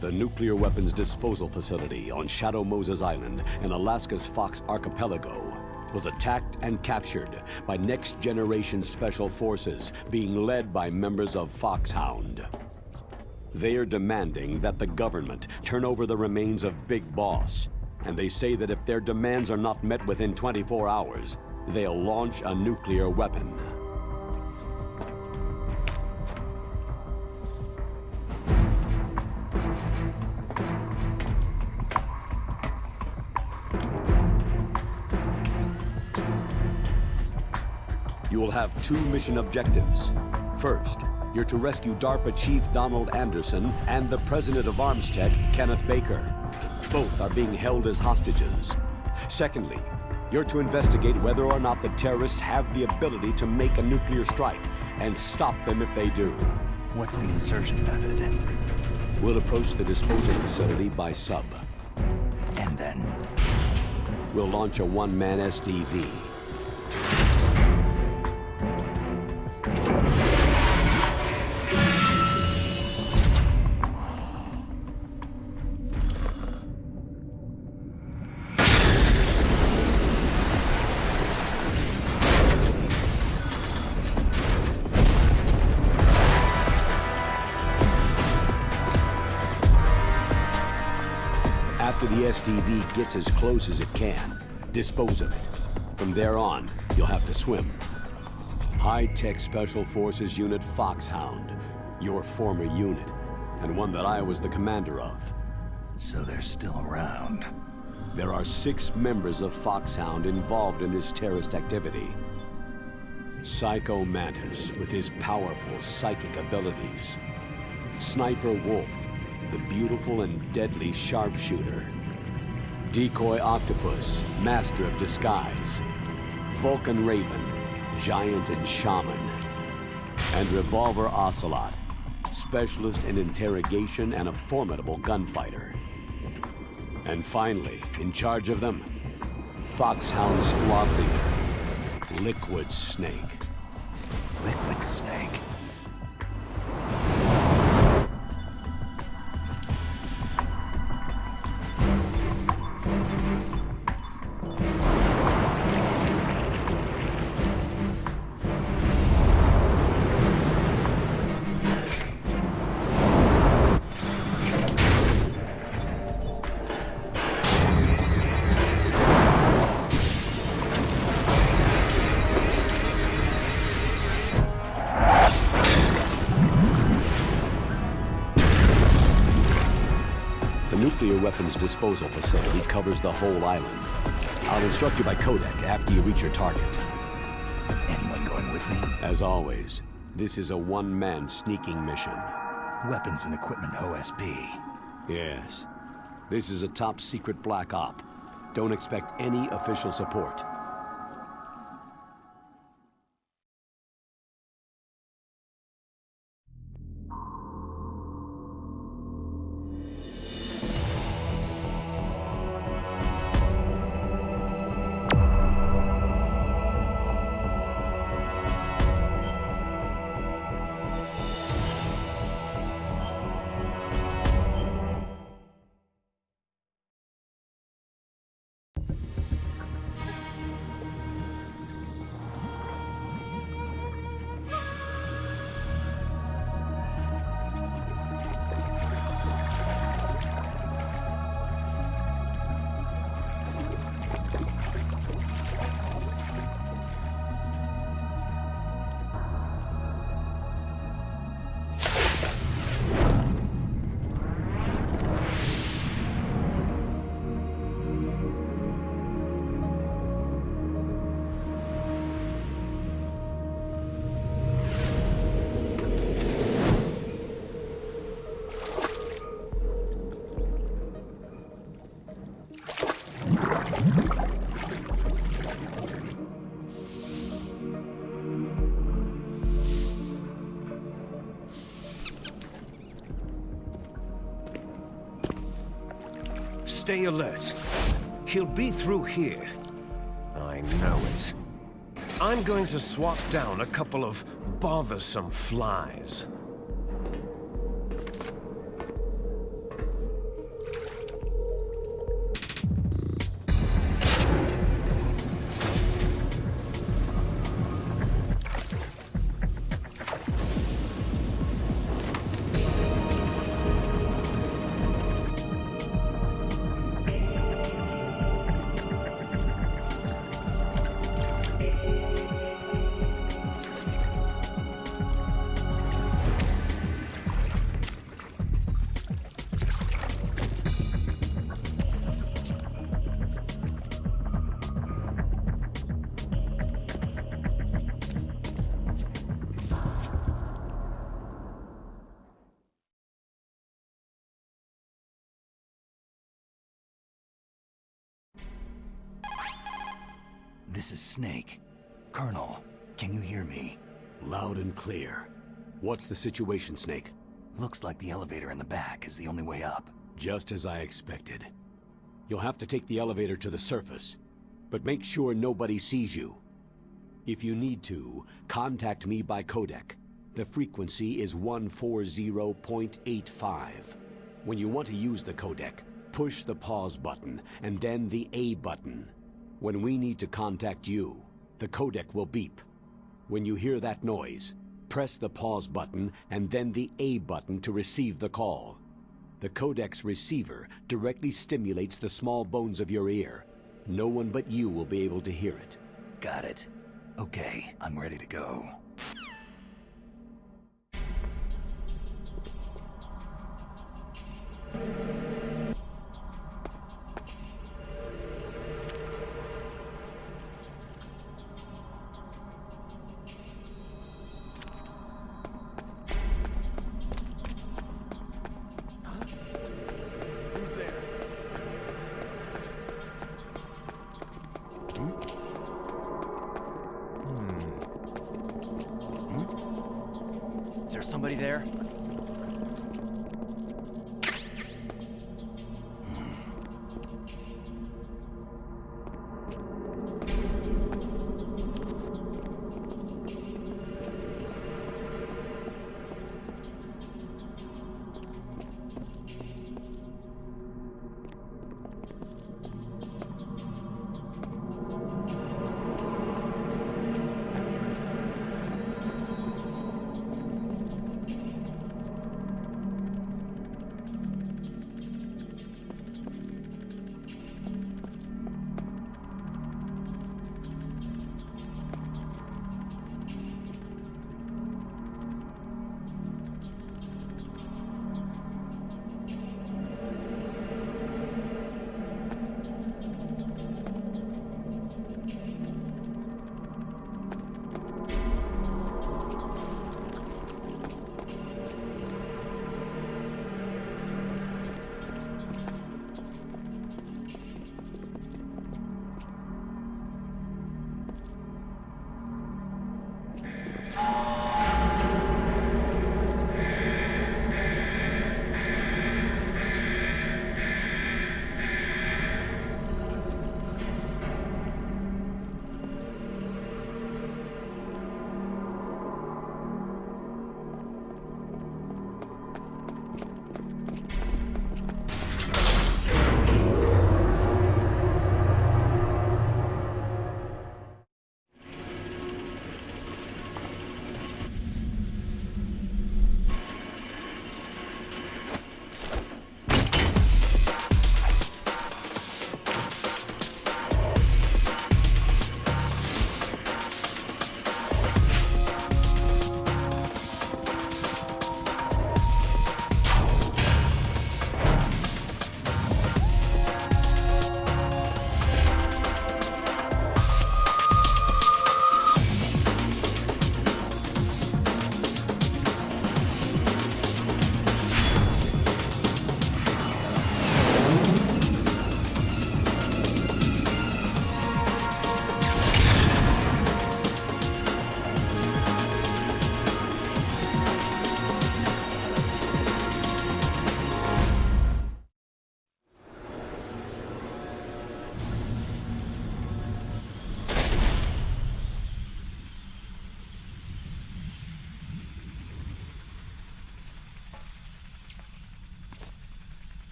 The nuclear weapons disposal facility on Shadow Moses Island in Alaska's Fox Archipelago was attacked and captured by next-generation special forces being led by members of Foxhound. They are demanding that the government turn over the remains of Big Boss, and they say that if their demands are not met within 24 hours, they'll launch a nuclear weapon. You will have two mission objectives. First, you're to rescue DARPA Chief Donald Anderson and the President of Armstech, Kenneth Baker. Both are being held as hostages. Secondly, you're to investigate whether or not the terrorists have the ability to make a nuclear strike and stop them if they do. What's the insertion method? We'll approach the disposal facility by sub. And then? We'll launch a one-man SDV. After the SDV gets as close as it can, dispose of it. From there on, you'll have to swim. High-tech Special Forces Unit Foxhound, your former unit, and one that I was the commander of. So they're still around. There are 6 members of Foxhound involved in this terrorist activity. Psycho Mantis, with his powerful psychic abilities. Sniper Wolf, the beautiful and deadly sharpshooter. Decoy Octopus, master of disguise. Vulcan Raven, giant and shaman. And Revolver Ocelot, specialist in interrogation and a formidable gunfighter. And finally, in charge of them, Foxhound squad leader, Liquid Snake. Liquid Snake. The nuclear weapons disposal facility covers the whole island. I'll instruct you by codec after you reach your target. Anyone going with me? As always, this is a one-man sneaking mission. Weapons and equipment OSP. Yes. This is a top-secret black op. Don't expect any official support. Stay alert. He'll be through here. I know it. I'm going to swat down a couple of bothersome flies. This is Snake. Colonel, can you hear me? Loud and clear. What's the situation, Snake? Looks like the elevator in the back is the only way up. Just as I expected. You'll have to take the elevator to the surface, but make sure nobody sees you. If you need to, contact me by codec. The frequency is 140.85. When you want to use the codec, push the pause button and then the A button. When we need to contact you, the codec will beep. When you hear that noise, press the pause button and then the A button to receive the call. The codec's receiver directly stimulates the small bones of your ear. No one but you will be able to hear it. Got it. Okay, I'm ready to go. Who's there? Is there somebody there?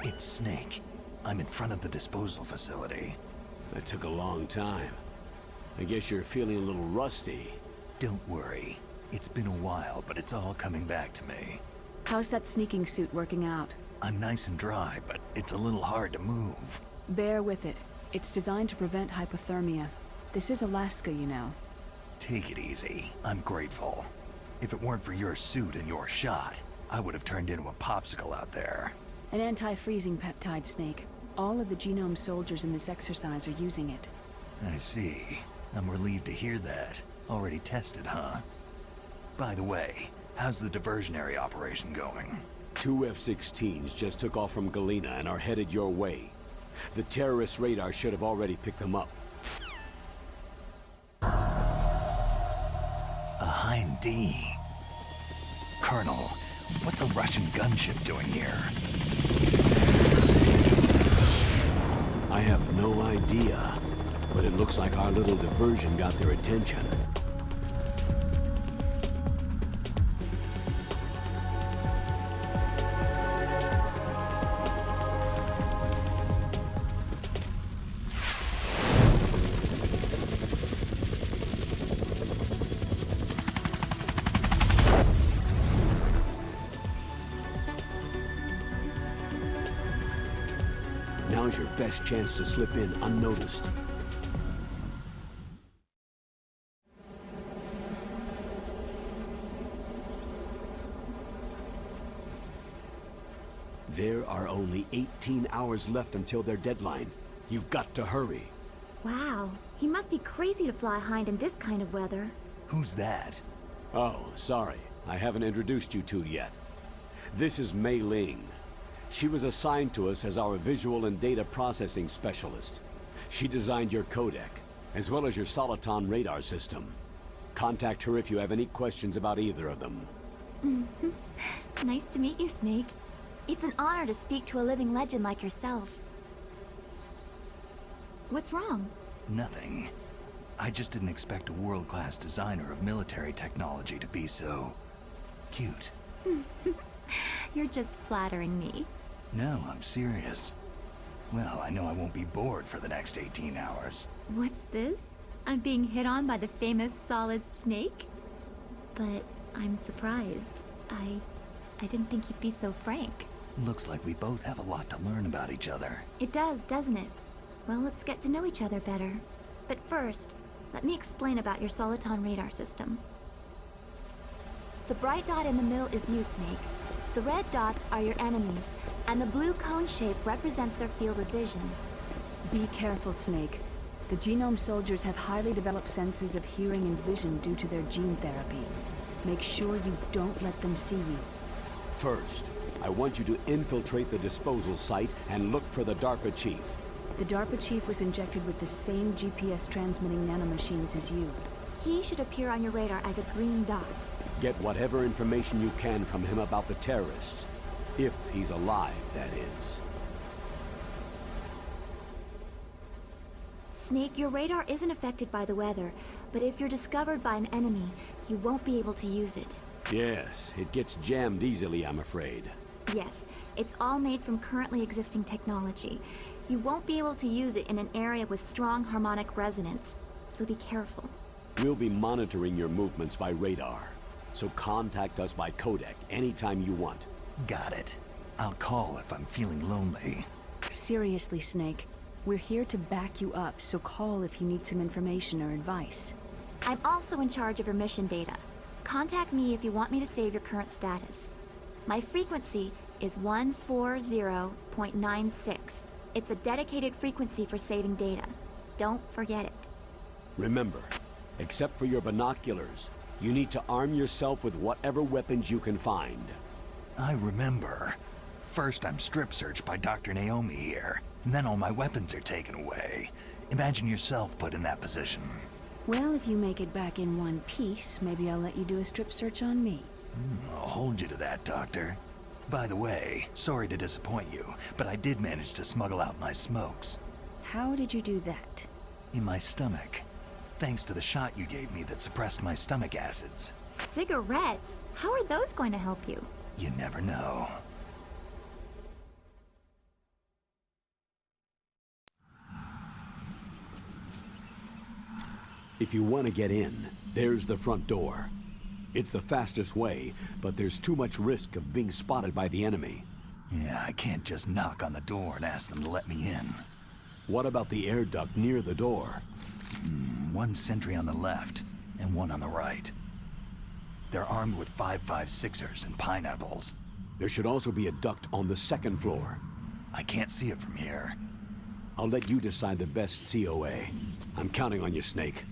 It's Snake. I'm in front of the disposal facility. That took a long time. I guess you're feeling a little rusty. Don't worry. It's been a while, but it's all coming back to me. How's that sneaking suit working out? I'm nice and dry, but it's a little hard to move. Bear with it. It's designed to prevent hypothermia. This is Alaska, you know. Take it easy. I'm grateful. If it weren't for your suit and your shot, I would have turned into a popsicle out there. An anti-freezing peptide, Snake. All of the genome soldiers in this exercise are using it. I see. I'm relieved to hear that. Already tested, huh? By the way, how's the diversionary operation going? 2 F-16s just took off from Galena and are headed your way. The terrorist radar should have already picked them up. A Hind D. Colonel, what's a Russian gunship doing here? I have no idea, but it looks like our little diversion got their attention. Now's your best chance to slip in unnoticed. There are only 18 hours left until their deadline. You've got to hurry. Wow, he must be crazy to fly Hind in this kind of weather. Who's that? Oh, sorry. I haven't introduced you two yet. This is Mei Ling. She was assigned to us as our visual and data processing specialist. She designed your codec, as well as your Soliton radar system. Contact her if you have any questions about either of them. Nice to meet you, Snake. It's an honor to speak to a living legend like yourself. What's wrong? Nothing. I just didn't expect a world-class designer of military technology to be so... cute. You're just flattering me. No, I'm serious. Well, I know I won't be bored for the next 18 hours. What's this? I'm being hit on by the famous Solid Snake? But I'm surprised. I didn't think you'd be so frank. Looks like we both have a lot to learn about each other. It does, doesn't it? Well, let's get to know each other better. But first, let me explain about your Soliton radar system. The bright dot in the middle is you, Snake. The red dots are your enemies, and the blue cone shape represents their field of vision. Be careful, Snake. The genome soldiers have highly developed senses of hearing and vision due to their gene therapy. Make sure you don't let them see you. First, I want you to infiltrate the disposal site and look for the DARPA chief. The DARPA chief was injected with the same GPS transmitting nanomachines as you. He should appear on your radar as a green dot. Get whatever information you can from him about the terrorists. If he's alive, that is. Snake, your radar isn't affected by the weather, but if you're discovered by an enemy, you won't be able to use it. Yes, it gets jammed easily, I'm afraid. Yes, it's all made from currently existing technology. You won't be able to use it in an area with strong harmonic resonance, so be careful. We'll be monitoring your movements by radar, so contact us by codec anytime you want. Got it. I'll call if I'm feeling lonely. Seriously, Snake. We're here to back you up, so call if you need some information or advice. I'm also in charge of your mission data. Contact me if you want me to save your current status. My frequency is 140.96. It's a dedicated frequency for saving data. Don't forget it. Remember, except for your binoculars, you need to arm yourself with whatever weapons you can find. I remember. First I'm strip searched by Dr. Naomi here, and then all my weapons are taken away. Imagine yourself put in that position. Well, if you make it back in one piece, maybe I'll let you do a strip search on me. I'll hold you to that, Doctor. By the way, sorry to disappoint you, but I did manage to smuggle out my smokes. How did you do that? In my stomach. Thanks to the shot you gave me that suppressed my stomach acids. Cigarettes? How are those going to help you? You never know. If you want to get in, there's the front door. It's the fastest way, but there's too much risk of being spotted by the enemy. Yeah, I can't just knock on the door and ask them to let me in. What about the air duct near the door? One sentry on the left, and one on the right. They're armed with 5.56ers and pineapples. There should also be a duct on the second floor. I can't see it from here. I'll let you decide the best COA. I'm counting on you, Snake.